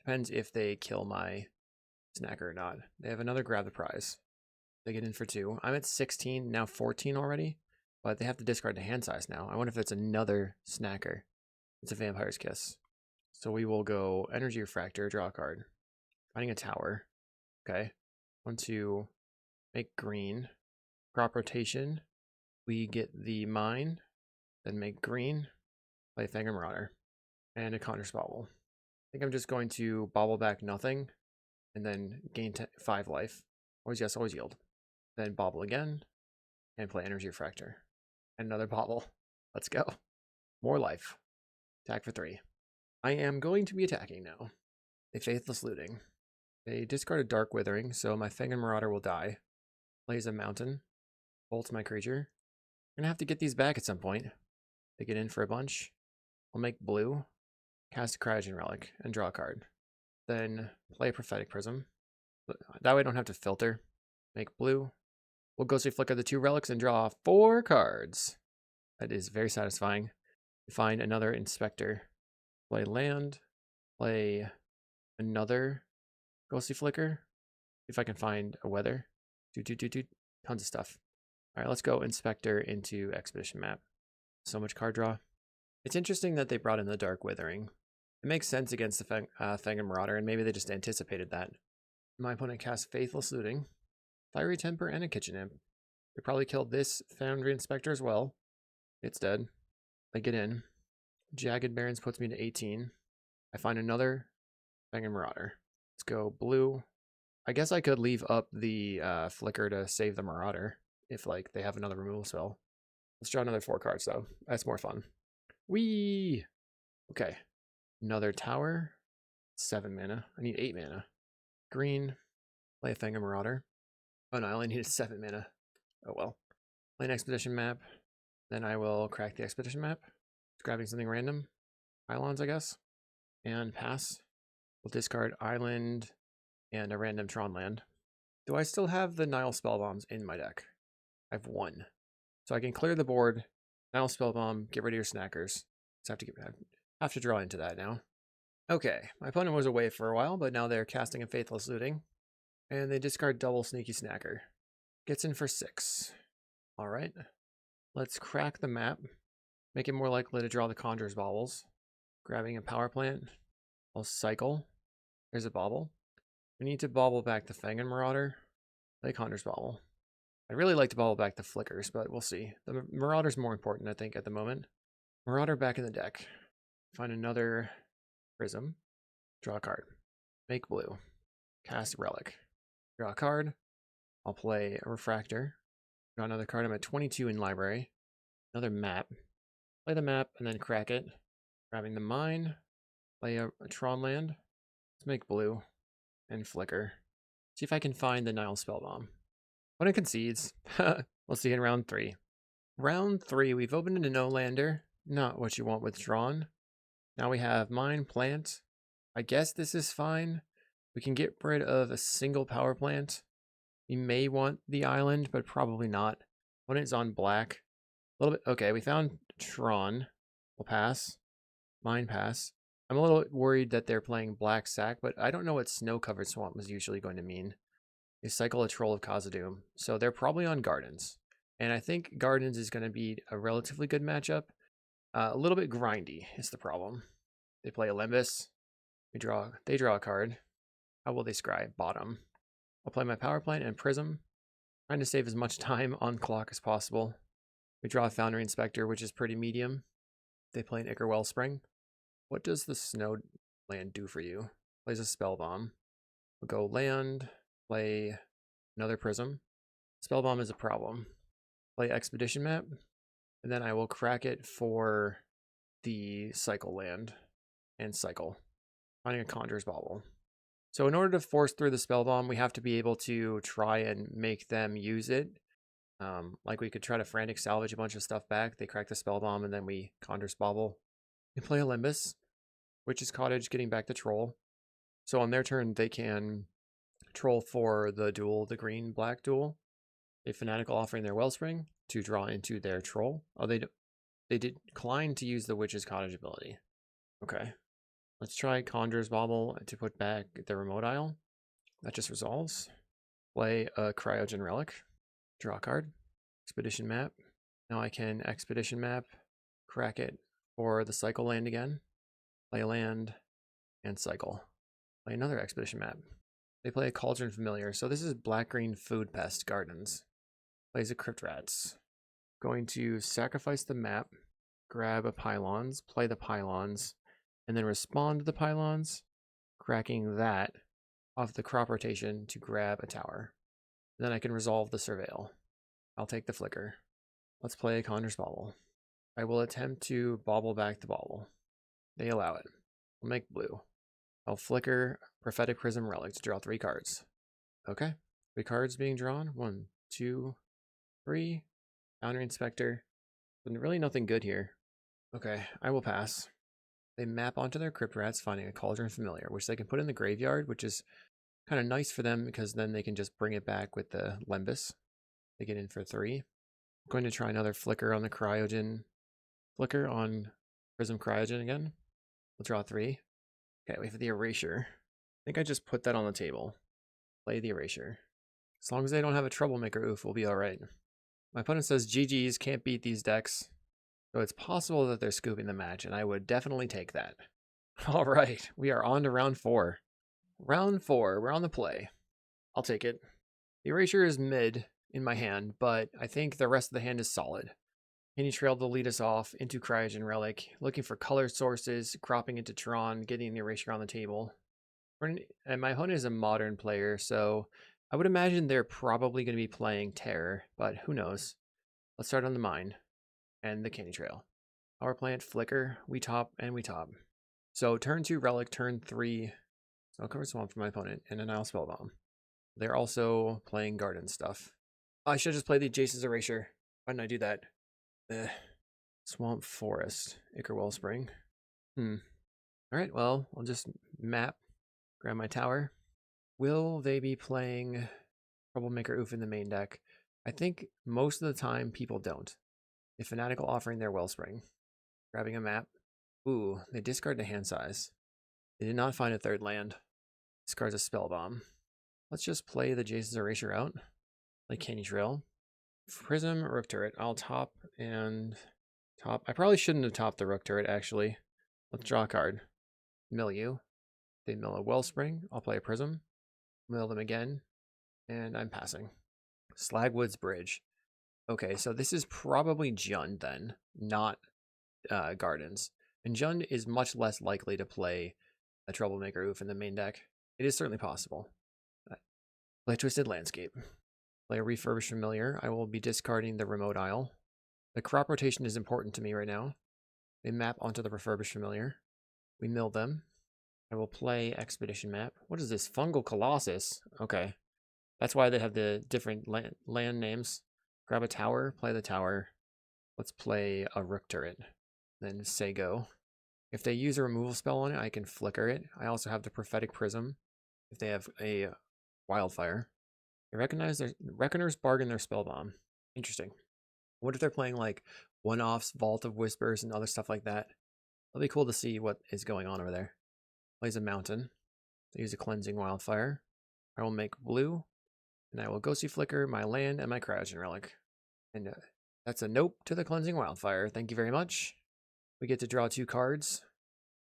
Depends if they kill my Snacker or not. They have another Grab the Prize. They get in for 2. I'm at 16, now 14 already. But they have to discard the hand size now. I wonder if it's another snacker. It's a Vampire's Kiss. So we will go Energy Refractor, draw a card. Finding a tower. Okay. Want to make green. Crop rotation. We get the mine. Then make green. Play Fangor Marauder. And a counterspell bauble. I think I'm just going to bauble back nothing. And then gain 5 life. Always yes, always yield. Then bauble again. And play Energy Refractor. And another bauble. Let's go. More life. Attack for 3. I am going to be attacking now. A Faithless Looting. They discard a Dark Withering, so my Fangor Marauder will die. Plays a Mountain. Bolt my creature. I'm going to have to get these back at some point. They get in for a bunch. I'll make blue. Cast a Cryogen Relic and draw a card. Then play a Prophetic Prism. That way I don't have to filter. Make blue. We'll Ghostly Flicker the 2 relics and draw 4 cards. That is very satisfying. Find another Inspector. Play land. Play another Ghostly Flicker. If I can find a weather. Tons of stuff. All right, let's go Inspector into Expedition Map. So much card draw. It's interesting that they brought in the Dark Withering. It makes sense against the Fangor Marauder, and maybe they just anticipated that. My opponent casts Faithless Looting, Fiery Temper, and a Kitchen Imp. They probably killed this Foundry Inspector as well. It's dead. I get in. Jagged Barrens puts me to 18. I find another Fangor Marauder. Let's go blue. I guess I could leave up the Flicker to save the Marauder if like they have another removal spell. Let's draw another 4 cards though. That's more fun. Whee! Okay. Another tower. 7 mana. I need 8 mana. Green. Play a Fangor Marauder. Oh no, I only needed 7 mana. Oh well. Play an Expedition Map. Then I will crack the Expedition Map. Just grabbing something random. Pylons, I guess. And pass. We'll discard Island and a random Tron land. Do I still have the Nile Spellbombs in my deck? I have 1. So I can clear the board. Nile Spellbomb, get rid of your snackers. Just have to draw into that now. Okay, my opponent was away for a while, but now they're casting a Faithless Looting. And they discard double Sneaky Snacker. Gets in for 6. Alright. Let's crack the map. Make it more likely to draw the Conjurer's Baubles. Grabbing a Power Plant. I'll cycle. There's a bauble. We need to bauble back the Fangor Marauder. Play Conjurer's Bauble. I'd really like to bauble back the Flickers, but we'll see. The Marauder's more important, I think, at the moment. Marauder back in the deck. Find another Prism. Draw a card. Make blue. Cast Relic. Draw a card. I'll play a Refractor. Draw another card. I'm at 22 in library. Another map. Play the map and then crack it. Grabbing the mine. Play a Tron land. Let's make blue. And flicker. See if I can find the Nile Spellbomb. Opponent concedes. We'll see in round 3. Round 3, we've opened a no-lander. Not what you want with Drawn. Now we have mine, plant. I guess this is fine. We can get rid of a single power plant. We may want the island, but probably not. Opponent's on black. A little bit. Okay, we found Tron. We'll pass. Mine pass. I'm a little worried that they're playing Black Sack, but I don't know what Snow-Covered Swamp was usually going to mean. They cycle a Troll of Khazad-dûm, so they're probably on Gardens. And I think Gardens is going to be a relatively good matchup. A little bit grindy is the problem. They play Olympus. They draw a card. How will they scry? Bottom. I'll play my Power Plant and Prism. Trying to save as much time on clock as possible. We draw a Foundry Inspector, which is pretty medium. They play an Ichor Wellspring. What does the Snow land do for you? Plays a Spell Bomb. We'll go land, play another Prism. Spell Bomb is a problem. Play Expedition Map, and then I will crack it for the Cycle land and cycle. Finding a Conjurer's Bauble. So in order to force through the Spell Bomb, we have to be able to try and make them use it. Like we could try to frantic salvage a bunch of stuff back. They crack the Spell Bomb, and then we Conjurer's Bauble. We play Olympus, Witch's Cottage, getting back the Troll. So on their turn, they can troll for the duel, the green-black duel. A Fanatical offering their Wellspring to draw into their Troll. Oh, they declined to use the Witch's Cottage ability. Okay. Let's try Conjurer's Bauble to put back the Remote Isle. That just resolves. Play a Cryogen Relic. Draw a card. Expedition map. Now I can expedition map, crack it for the cycle land again. Play a land and cycle. Play another expedition map. They play a Cauldron Familiar. So this is black-green food pest gardens. Plays a Crypt Rats. Going to sacrifice the map, grab a pylons, play the pylons, and then respond to the pylons, cracking that off the crop rotation to grab a tower. Then I can resolve the surveil. I'll take the flicker. Let's play a Conjurer's Bauble. I will attempt to bauble back the bauble. They allow it. I'll make blue. I'll flicker Prophetic Prism Relic to draw 3 cards. Okay. 3 cards being drawn. 1, 2, 3. Foundry Inspector. But really nothing good here. Okay, I will pass. They map onto their Crypt Rats, finding a Cauldron Familiar, which they can put in the graveyard, which is kind of nice for them because then they can just bring it back with the Lembas. They get in for 3. I'm going to try another flicker on the Cryogen. Flicker on Prism Cryogen again. We'll draw 3. Okay, wait for the Erasure. I think I just put that on the table. Play the Erasure. As long as they don't have a Troublemaker Oof, we'll be alright. My opponent says GG's, can't beat these decks. So it's possible that they're scooping the match, and I would definitely take that. Alright, we are on to round 4. Round 4, we're on the play. I'll take it. The Erasure is mid in my hand, but I think the rest of the hand is solid. Candy Trail will lead us off into Cryogen Relic, looking for color sources, cropping into Tron, getting the Erasure on the table. And my opponent is a modern player, so I would imagine they're probably going to be playing Terror, but who knows. Let's start on the mine and the Candy Trail. Power Plant, Flicker, we top, and we top. So turn 2 Relic, turn 3 so I'll cover Swamp for my opponent, and then I'll Spellbomb. They're also playing Garden stuff. I should just play the Jace's Erasure. Why didn't I do that? Swamp Forest, Ichor Wellspring. Alright, well, I'll just map, grab my tower. Will they be playing Troublemaker Oof in the main deck? I think most of the time people don't. A Fanatical Offering their Wellspring. Grabbing a map. Ooh, they discard the hand size. They did not find a 3rd land. Discards a Spellbomb. Let's just play the Jace's Erasure out. Play Candy Trail. Prism, Rook Turret. I'll top and top. I probably shouldn't have topped the Rook Turret, actually. Let's draw a card. Mill you. They mill a Wellspring. I'll play a Prism. Mill them again. And I'm passing. Slagwood's Bridge. Okay, so this is probably Jund then, not Gardens. And Jund is much less likely to play a Troublemaker Oof in the main deck. It is certainly possible. Play Twisted Landscape. Play a Refurbished Familiar. I will be discarding the Remote Isle. The crop rotation is important to me right now. They map onto the Refurbished Familiar. We mill them. I will play Expedition Map. What is this? Fungal Colossus. Okay. That's why they have the different land names. Grab a tower, play the tower. Let's play a Rook Turret. Then say go. If they use a removal spell on it, I can flicker it. I also have the Prophetic Prism. If they have a Wildfire. They recognize their Reckoner's Bargain their Spellbomb. Interesting. What if they're playing like one-offs, Vault of Whispers, and other stuff like that? It'll be cool to see what is going on over there. Plays a Mountain. They use a Cleansing Wildfire. I will make blue. And I will Ghostly Flicker, my land, and my Cryogen Relic. And that's a nope to the Cleansing Wildfire. Thank you very much. We get to draw 2 cards.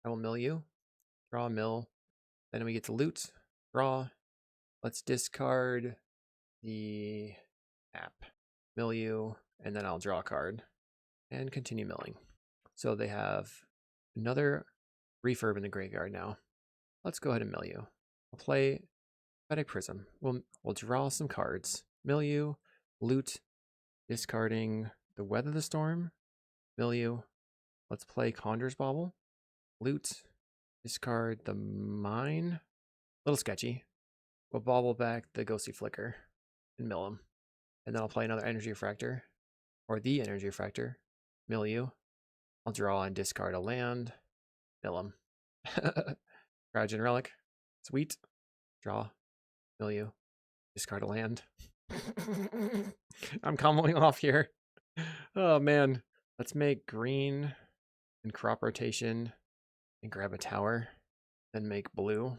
I will mill you. Draw a mill. Then we get to loot. Draw. Let's discard the app. Mill you. And then I'll draw a card. And continue milling. So they have another refurb in the graveyard now. Let's go ahead and mill you. I'll play Prophetic Prism. We'll draw some cards. Mill you. Loot. Discarding the Weather the Storm. Mill you. Let's play Conjurer's Bauble. Loot. Discard the Mine. A little sketchy. We'll bauble back the Ghostly Flicker and mill him. And then I'll play another Energy Refractor. Or the Energy Refractor. Mill you. I'll draw and discard a land. Mill him. Cryogen Relic. Sweet. Draw. Mill you. Discard a land. I'm comboing off here. Oh man. Let's make green and crop rotation and grab a tower. Then make blue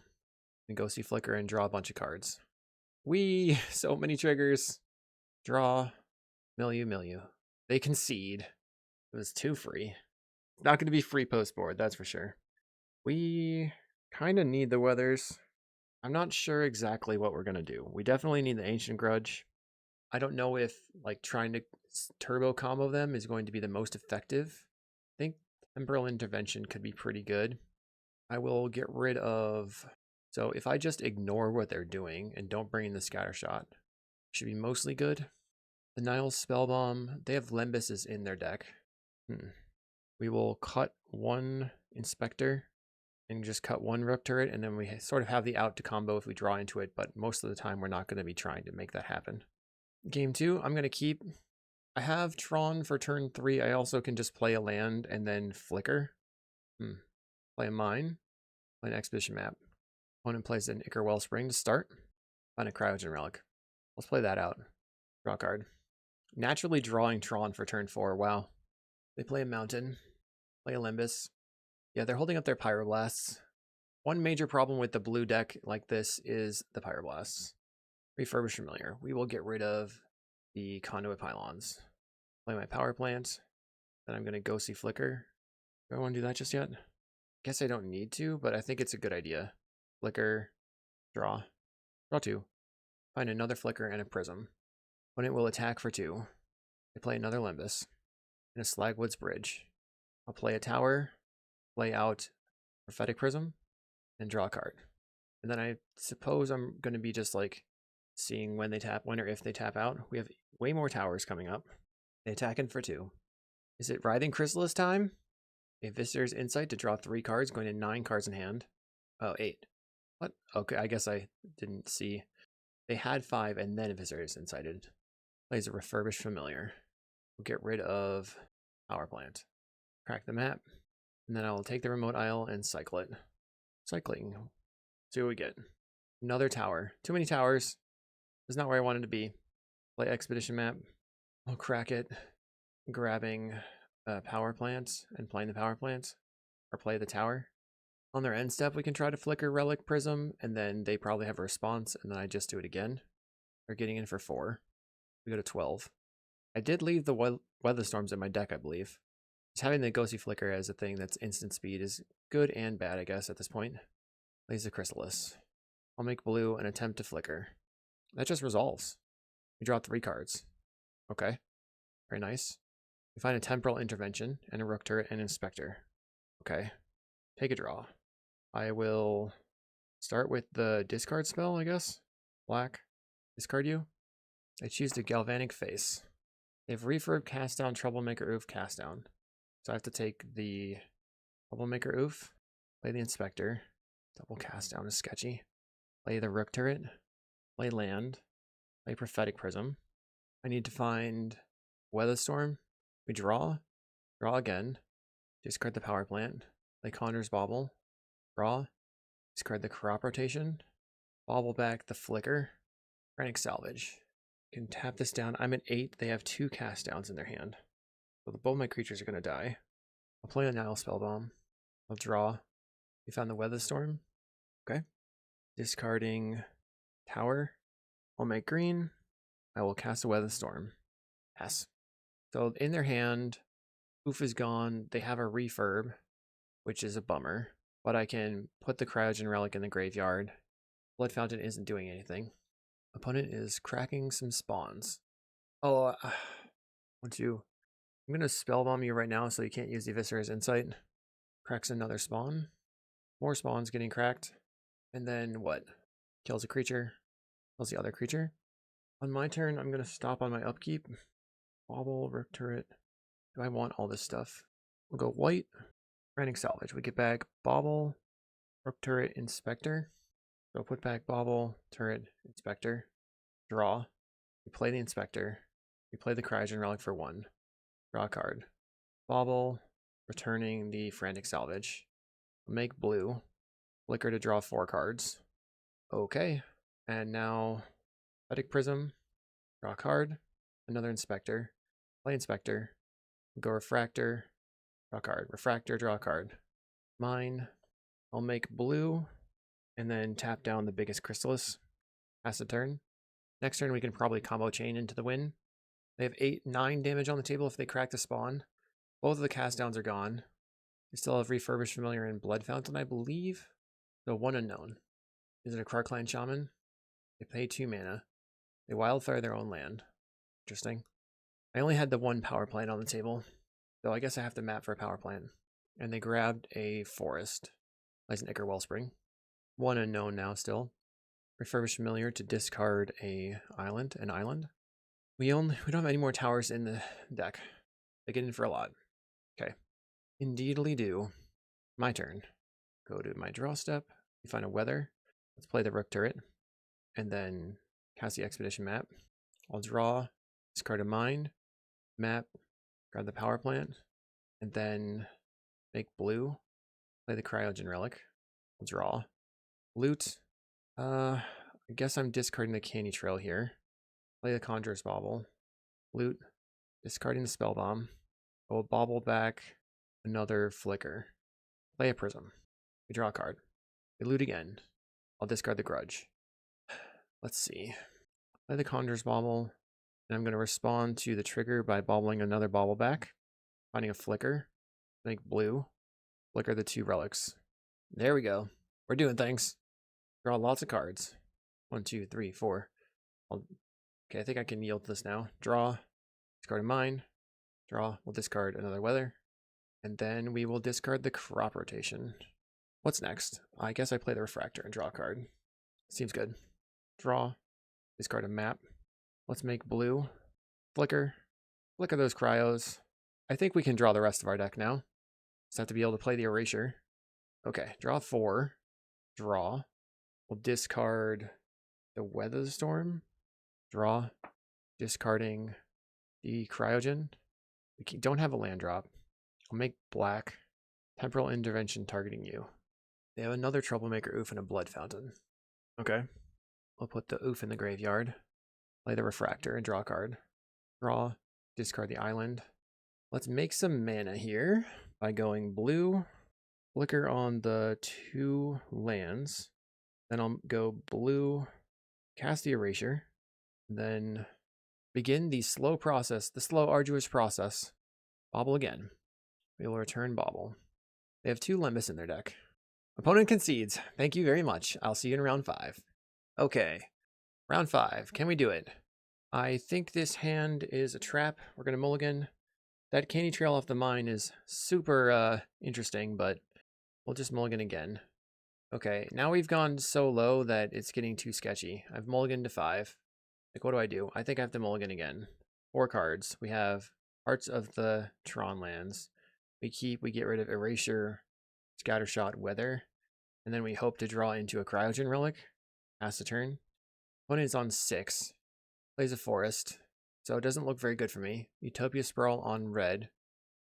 and Ghostly Flicker and draw a bunch of cards. So many triggers. Draw. Milieu. They concede. It was 2 free. It's not going to be free post board, that's for sure. We kind of need the weathers. I'm not sure exactly what we're going to do. We definitely need the Ancient Grudge. I don't know if like trying to turbo combo them is going to be the most effective. I think Temporal Intervention could be pretty good. I will get rid of... So if I just ignore what they're doing and don't bring in the Scatter Shot, should be mostly good. The Nile's Spellbomb, they have Limbuses in their deck. We will cut 1 Inspector and just cut 1 Rook Turret, and then we sort of have the out to combo if we draw into it, but most of the time we're not going to be trying to make that happen. Game 2, I'm going to keep... I have Tron for turn 3. I also can just play a land and then flicker. Play a mine. Play an Expedition Map. Opponent plays an Ichor Wellspring to start. Find a Cryogen Relic. Let's play that out. Draw a card. Naturally drawing Tron for turn 4. Wow. They play a Mountain. Play a Limbus. Yeah, they're holding up their Pyroblasts. One major problem with the blue deck like this is the Pyroblasts. Refurbish Familiar. We will get rid of the Conduit Pylons. Play my Power Plant. Then I'm going to Ghostly Flicker. Do I want to do that just yet? Guess I don't need to, but I think it's a good idea. Flicker. Draw. Draw 2. Find another Flicker and a Prism. Opponent will attack for 2. I play another Limbus. And a Slagwoods Bridge. I'll play a Tower. Play out Prophetic Prism. And draw a card. And then I suppose I'm going to be just like seeing when they tap, when or if they tap out. We have way more towers coming up. They attack in for 2. Is it Writhing Chrysalis time? A Visitor's Insight to draw 3 cards, going to 9 cards in hand. Oh, 8. What? Okay, I guess I didn't see. They had 5 and then a Visitor's Insighted. Plays a Refurbished Familiar. We'll get rid of Power Plant. Crack the map. And then I'll take the Remote Isle and cycle it. Cycling. See what we get. Another tower. Too many towers. That's not where I wanted to be. Play Expedition Map. I'll crack it. Grabbing Power Plant and playing the Power Plant. Or play the tower. On their end step, we can try to Flicker Relic Prism, and then they probably have a response, and then I just do it again. They're getting in for 4. We go to 12. I did leave the Weather Storms in my deck, I believe. Just having the Ghostly Flicker as a thing that's instant speed is good and bad, I guess, at this point. Plays the Chrysalis. I'll make blue and attempt to flicker. That just resolves. We draw 3 cards. Okay. Very nice. We find a Temporal Intervention and a Rook Turret and Inspector. Okay. Take a draw. I will start with the discard spell, I guess. Black. Discard you. I choose the Galvanic Face. They have Refurb, Cast Down, Troublemaker, Oof, Cast Down. So I have to take the Troublemaker, Oof. Play the Inspector. Double Cast Down is sketchy. Play the Rook Turret. Play land. Play Prophetic Prism. I need to find Weatherstorm. We draw. Draw again. Discard the Power Plant. Play Conjurer's Bauble. Draw. Discard the Crop Rotation. Bauble back the Flicker. Frantic Salvage. You can tap this down. I'm at 8. They have 2 cast downs in their hand. So both my creatures are going to die. I'll play a Nile Spellbomb. I'll draw. We found the Weatherstorm. Okay. Discarding Tower. I'll make green. I will cast a Weatherstorm. Pass. So in their hand, Oof is gone. They have a Refurb, which is a bummer. But I can put the Cryogen Relic in the graveyard. Blood Fountain isn't doing anything. Opponent is cracking some spawns. Oh, I'm going to Spellbomb you right now so you can't use the Eviscerer's Insight. Cracks another spawn. More spawns getting cracked. And then what? Kills a creature. Kills the other creature. On my turn, I'm going to stop on my upkeep. Bauble, Rook Turret. Do I want all this stuff? We'll go white. Frantic Salvage. We get back Bauble, Rook Turret, Inspector. So put back Bauble, Turret, Inspector. Draw. We play the Inspector. We play the Cryogen Relic for 1. Draw a card. Bauble, returning the Frantic Salvage. Make blue. Flicker to draw 4 cards. Okay. And now Prophetic Prism. Draw a card. Another Inspector. Play Inspector. Go Refractor. Draw a card. Refractor, draw a card. Mine. I'll make blue. And then tap down the biggest Chrysalis. Pass the turn. Next turn, we can probably combo chain into the win. They have 9 damage on the table if they crack the spawn. Both of the cast downs are gone. They still have Refurbished Familiar and Blood Fountain, I believe. So 1 unknown. Is it a krark-clan shaman? They pay 2 mana. They wildfire their own land. Interesting. I only had the 1 power plant on the table, so I guess I have to map for a power plant. And they grabbed a forest. Plays an Ichor Wellspring. 1 unknown now still. Refurbished Familiar to discard an island. We don't have any more towers in the deck. They get in for a lot. Okay. Indeedly do. My turn. Go to my draw step. We find a weather. Let's play the Rook Turret. And then cast the Expedition map. I'll draw, discard a mine, map, grab the power plant, and then make blue. Play the Cryogen Relic. I'll draw. Loot. I guess I'm discarding the Canny Trail here. Play the Conjurer's Bauble. Loot. Discarding the Spell Bomb. I will bauble back another Flicker. Play a Prism. We draw a card. We loot again. I'll discard the Grudge. Let's see. Play the Conjurer's Bauble. And I'm going to respond to the trigger by bobbling another bauble back. Finding a Flicker. Make blue. Flicker the 2 relics. There we go. We're doing things. Draw lots of cards. 1, 2, 3, 4. Okay, I think I can yield this now. Draw. Discard a mine. Draw. We'll discard another weather. And then we will discard the crop rotation. What's next? I guess I play the refractor and draw a card. Seems good. Draw. Discard a map. Let's make blue. Flicker. Flicker those cryos. I think we can draw the rest of our deck now. Just have to be able to play the Erasure. Okay, draw 4. Draw. We'll discard the Weather Storm. Draw. Discarding the Cryogen. We don't have a land drop. I'll make black. Temporal Intervention targeting you. They have another Troublemaker Oof and a Blood Fountain. Okay. We'll put the Oof in the graveyard. Play the Refractor and draw a card. Draw. Discard the island. Let's make some mana here by going blue. Flicker on the 2 lands. Then I'll go blue. Cast the Erasure. Then begin the slow process, the slow, arduous process. Bauble again. We will return Bauble. They have 2 Lembas in their deck. Opponent concedes. Thank you very much. I'll see you in round 5. Okay. Round 5. Can we do it? I think this hand is a trap. We're going to mulligan. That Canny Trail off the mine is super interesting, but we'll just mulligan again. Okay, now we've gone so low that it's getting too sketchy. I've mulliganed to 5. Like, what do? I think I have to mulligan again. 4 cards. We have Hearts of the Tron lands. We get rid of Erasure, Scattershot, Weather, and then we hope to draw into a Cryogen Relic. Pass the turn. Opponent is on 6. Plays a forest, so it doesn't look very good for me. Utopia Sprawl on red.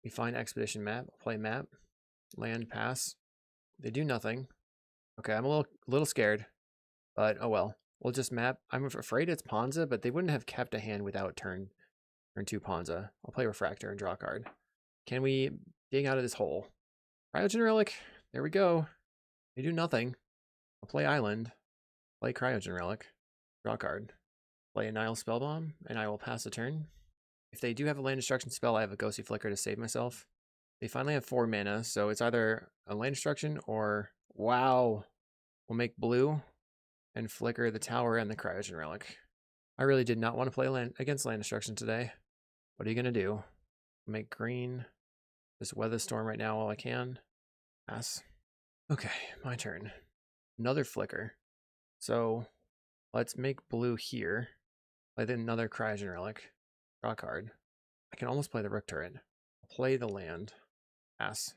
We find Expedition map. Play map. Land, pass. They do nothing. Okay, I'm a little scared, but oh well. We'll just map. I'm afraid it's Ponza, but they wouldn't have kept a hand without turn 2 Ponza. I'll play Refractor and draw a card. Can we dig out of this hole? Cryogen Relic. There we go. They do nothing. I'll play Island. Play Cryogen Relic. Draw a card. Play a Nile Spellbomb, and I will pass the turn. If they do have a land destruction spell, I have a Ghostly Flicker to save myself. They finally have 4 mana, so it's either a land destruction or... Wow! We'll make blue and flicker the tower and the Cryogen Relic. I really did not want to play against land destruction today. What are you going to do? Make green. Just weather storm right now while I can. Pass. Okay, my turn. Another flicker. So let's make blue here. Play another Cryogen Relic. Draw a card. I can almost play the Rook Turret. Play the land. Pass.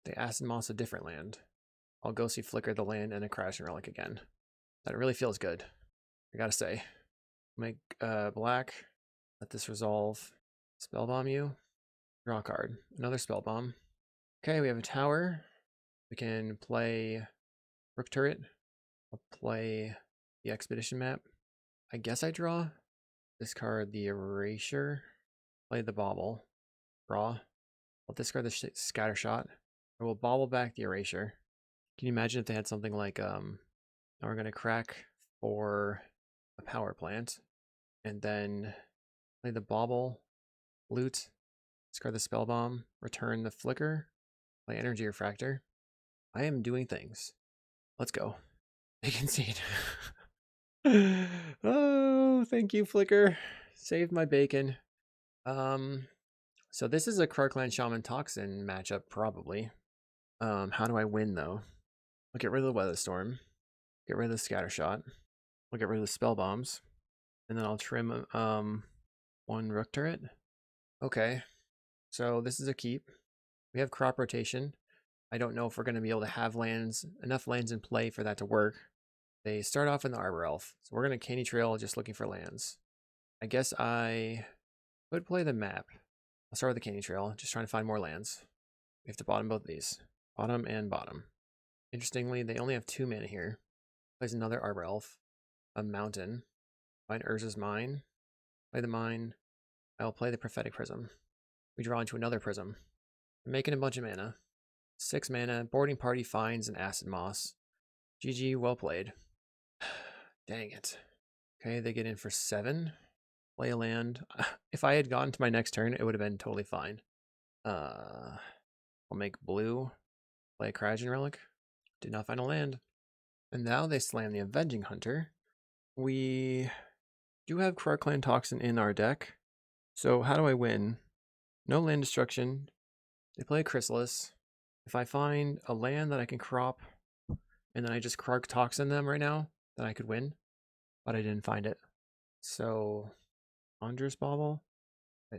They Acid Moss a different land. I'll Ghostly Flicker the land and a Cryogen Relic again. That really feels good, I gotta say. Make black. Let this resolve. Spellbomb you. Draw a card. Another Spellbomb. Okay, we have a tower. We can play Rook Turret. I'll play the Expedition map. I guess I draw. Discard the Erasure. Play the Bauble. Draw. I'll discard the Scattershot. I will bauble back the Erasure. Can you imagine if they had something like, now we're going to crack for a power plant, and then play the bauble, loot, discard the spell bomb, return the flicker, play energy refractor. I am doing things. Let's go. I concede. Oh, thank you, flicker. Saved my bacon. So this is a krark-clan Shaman Toxin matchup, probably. How do I win, though? I'll get rid of the Weather Storm. Get rid of the Scatter Shot. I'll get rid of the Spell Bombs. And then I'll trim one Rook Turret. Okay. So this is a keep. We have crop rotation. I don't know if we're going to be able to have enough lands in play for that to work. They start off in the Arbor Elf. So we're going to Canny Trail just looking for lands. I guess I would play the map. I'll start with the Canny Trail, just trying to find more lands. We have to bottom both of these. Bottom and bottom. Interestingly, they only have 2 mana here. Plays another Arbor Elf. A mountain. Find Urza's Mine. Play the mine. I will play the Prophetic Prism. We draw into another prism. I'm making a bunch of mana. 6 mana. Boarding Party finds an Acid Moss. GG, well played. Dang it. Okay, they get in for 7. Play a land. If I had gotten to my next turn, it would have been totally fine. I'll make blue. Play a Cryogen Relic. Did not find a land. And now they slam the Avenging Hunter. We do have krark-clan Toxin in our deck. So how do I win? No land destruction. They play a Chrysalis. If I find a land that I can crop, and then I just krark Toxin them right now, then I could win. But I didn't find it. So, Conjurer's Bauble. I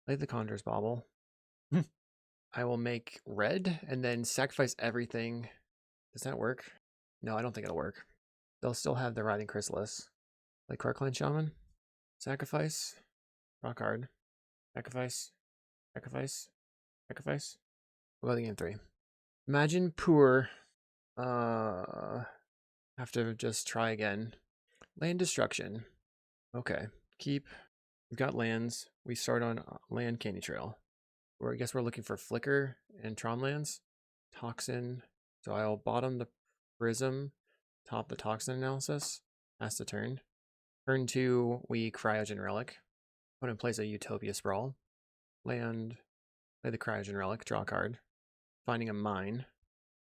play the Conjurer's Bauble. I will make red and then sacrifice everything. Does that work? No, I don't think it'll work. They'll still have the Writhing Chrysalis. Like krark-clan Shaman. Sacrifice. Draw card. Sacrifice. Sacrifice. Sacrifice. We'll go to game 3. Imagine poor. Have to just try again. Land destruction. Okay. Keep. We've got lands. We start on land Canny Trail. I guess we're looking for Flicker and Tron lands. Toxin. So I'll bottom the Prism, top the Toxin analysis. Pass the turn. Turn 2, we Cryogen Relic. Opponent plays a Utopia Sprawl. Land. Play the Cryogen Relic. Draw a card. Finding a mine.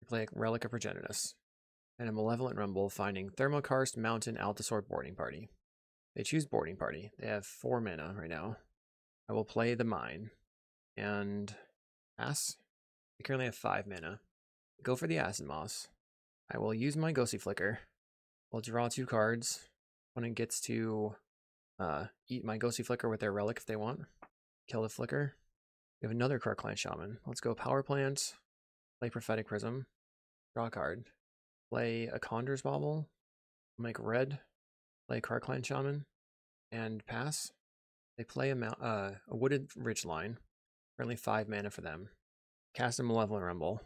Play a Relic of Progenitus. And a Malevolent Rumble, finding Thermokarst, Mountain, Altasaur, Boarding Party. They choose Boarding Party. They have 4 mana right now. I will play the mine. And pass. I currently have 5 mana. Go for the Acid Moss. I will use my Ghostly Flicker. I'll draw 2 cards. Opponent gets to eat my Ghostly Flicker with their Relic if they want. Kill the Flicker. We have another krark-clan Shaman. Let's go Power Plant. Play Prophetic Prism. Draw a card. Play a Conjurer's Bauble. Make red. Play krark-clan Shaman. And pass. They play a Wooded Ridgeline. Currently 5 mana for them. Cast a Malevolent Rumble.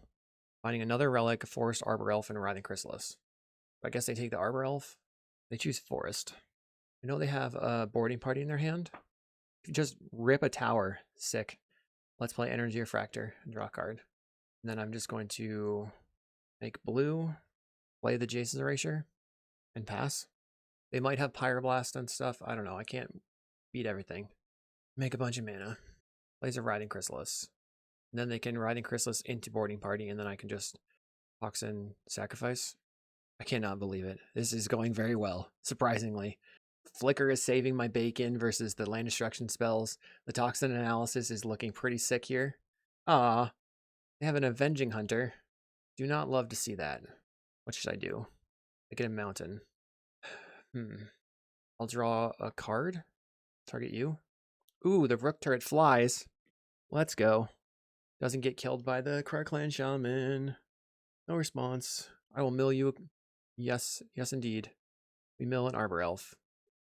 Finding another Relic, a Forest, Arbor Elf, and a Writhing Chrysalis. I guess they take the Arbor Elf. They choose Forest. I know they have a Boarding Party in their hand. If you just rip a tower, sick. Let's play Energy Refractor and draw a card. And then I'm just going to make blue, play the Jace's Erasure, and pass. They might have Pyroblast and stuff. I don't know. I can't beat everything. Make a bunch of mana. Plays a Writhing Chrysalis. And then they can Writhing Chrysalis into Boarding Party, and then I can just Toxin sacrifice. I cannot believe it. This is going very well, surprisingly. Flicker is saving my bacon versus the land destruction spells. The Toxin analysis is looking pretty sick here. Ah, they have an Avenging Hunter. Do not love to see that. What should I do? I get a mountain. I'll draw a card. Target you. Ooh, the Rook Turret flies. Let's go. Doesn't get killed by the krark-clan Shaman. No response. I will mill you. Yes, yes indeed. We mill an Arbor Elf.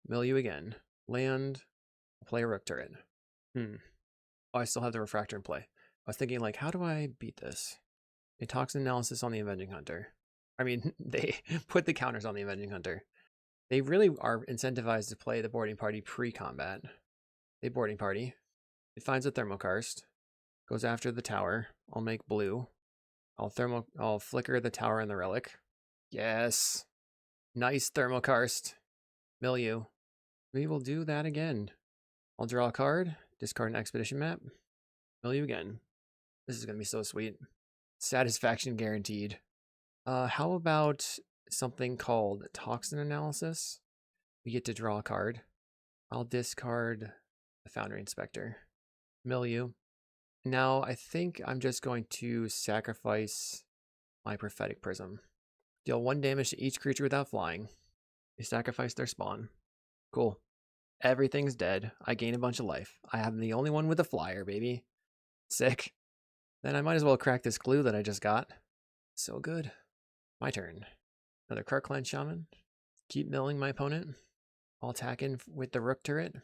Mill you again. Land. I'll play a Rook Turret. Oh, I still have the Refractor in play. I was thinking, like, how do I beat this? A Toxin analysis on the Avenging Hunter. I mean, they put the counters on the Avenging Hunter. They really are incentivized to play the Boarding Party pre-combat. They Boarding Party. It finds a Thermokarst. Goes after the tower. I'll make blue. I'll flicker the tower and the relic. Yes. Nice Thermokarst. Milieu. We will do that again. I'll draw a card, discard an expedition map, milieu again. This is going to be so sweet. Satisfaction guaranteed. How about something called Toxin Analysis? We get to draw a card. I'll discard the Foundry Inspector. Milieu. Now I think I'm just going to sacrifice my Prophetic Prism. Deal 1 damage to each creature without flying. They sacrifice their spawn. Cool. Everything's dead. I gain a bunch of life. I am the only one with a flyer, baby. Sick. Then I might as well crack this glue that I just got. So good. My turn. Another krark-clan shaman. Keep milling my opponent. I'll attack in with the Rook Turret.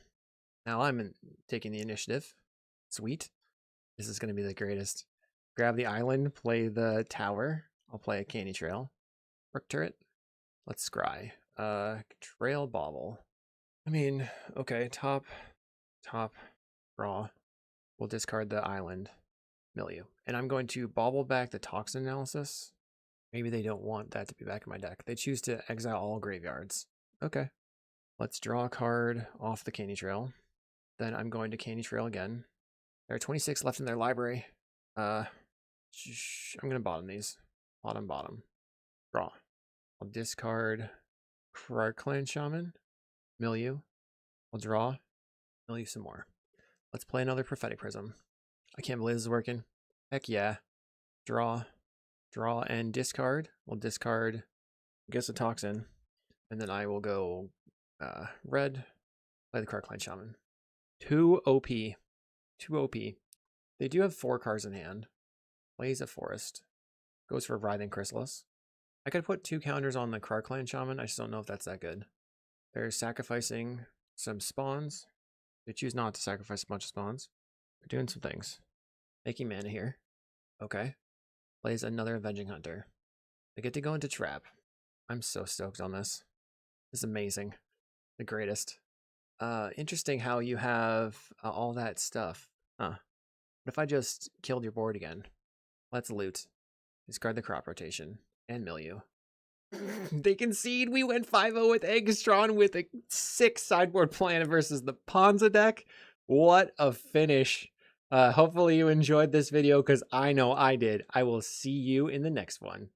Now I'm taking the initiative. Sweet. This is going to be the greatest. Grab the island, play the tower. I'll play a candy trail. Rook Turret. Let's scry. Trail bauble. I mean, okay, top, draw. We'll discard the island. Milieu. And I'm going to bauble back the Toxin Analysis. Maybe they don't want that to be back in my deck. They choose to exile all graveyards. Okay. Let's draw a card off the candy trail. Then I'm going to candy trail again. There are 26 left in their library. I'm going to bottom these. Bottom. Draw. I'll discard krark-clan shaman. Milieu. I'll draw. Milieu some more. Let's play another Prophetic Prism. I can't believe this is working. Heck yeah. Draw and discard. We'll discard, I guess, a Toxin. And then I will go red, play the krark-clan shaman. 2 OP. They do have 4 cards in hand. Plays a forest. Goes for Writhing Chrysalis. I could put 2 counters on the krark-clan shaman. I just don't know if that's that good. They're sacrificing some spawns. They choose not to sacrifice a bunch of spawns. They're doing some things. Making mana here. Okay. Plays another Avenging Hunter. They get to go into trap. I'm so stoked on this. This is amazing. The greatest. Interesting how you have all that stuff. Huh. What if I just killed your board again? Let's loot. Discard the crop rotation. And milieu. They concede. We went 5-0 with Eggs Tron with a 6 sideboard plan versus the Ponza deck. What a finish. Hopefully you enjoyed this video because I know I did. I will see you in the next one.